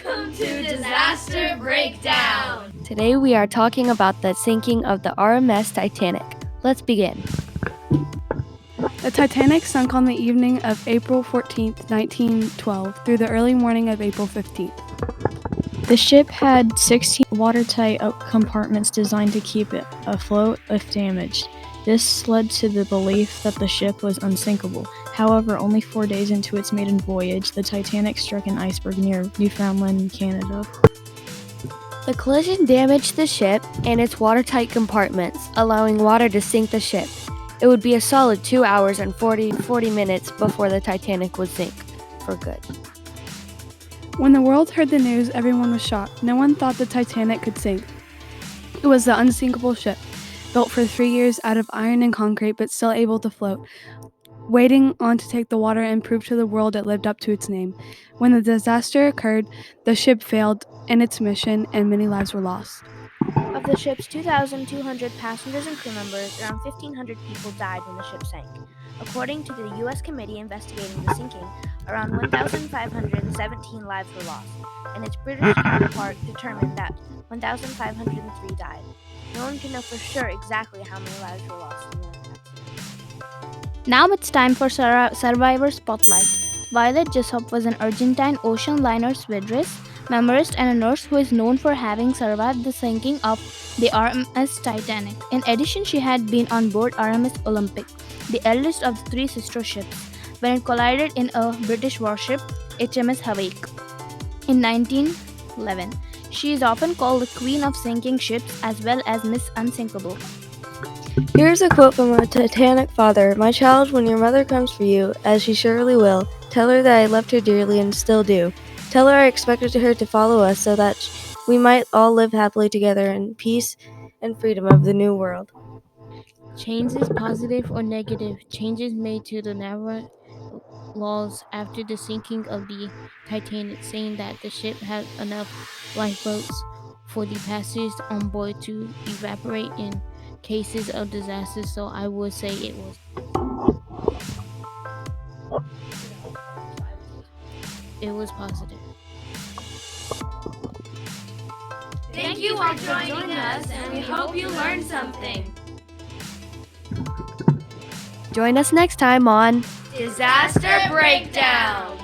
Welcome to Disaster Breakdown! Today we are talking about the sinking of the RMS Titanic. Let's begin. The Titanic sunk on the evening of April 14, 1912, through the early morning of April 15th. The ship had 16 watertight compartments designed to keep it afloat if damaged. This led to the belief that the ship was unsinkable. However, only 4 days into its maiden voyage, the Titanic struck an iceberg near Newfoundland, Canada. The collision damaged the ship and its watertight compartments, allowing water to sink the ship. It would be a solid 2 hours and 40 minutes before the Titanic would sink for good. When the world heard the news, everyone was shocked. No one thought the Titanic could sink. It was the unsinkable ship, built for 3 years out of iron and concrete, but still able to float, waiting on to take the water and prove to the world it lived up to its name. When the disaster occurred, the ship failed in its mission and many lives were lost. Of the ship's 2,200 passengers and crew members, around 1,500 people died when the ship sank. According to the U.S. committee investigating the sinking, around 1,517 lives were lost, and its British counterpart determined that 1,503 died. No one can know for sure exactly how many lives were lost in the accident. Now it's time for Survivor Spotlight. Violet Jessup was an Argentine ocean liner stewardess, memorist, and a nurse who is known for having survived the sinking of the RMS Titanic. In addition, she had been on board RMS Olympic, the eldest of the three sister ships, when it collided in a British warship, HMS Hawake, in 1911. She is often called the Queen of Sinking Ships as well as Miss Unsinkable. Here's a quote from a Titanic father. "My child, when your mother comes for you, as she surely will, tell her that I loved her dearly and still do. Tell her I expected her to follow us so that we might all live happily together in peace and freedom of the new world." Changes, positive or negative, changes made to the naval laws after the sinking of the Titanic, saying that the ship had enough lifeboats for the passengers on board to evaporate in cases of disaster. So I would say it was positive. Thank you for joining us, and we hope you learned something. Join us next time on Disaster Breakdown!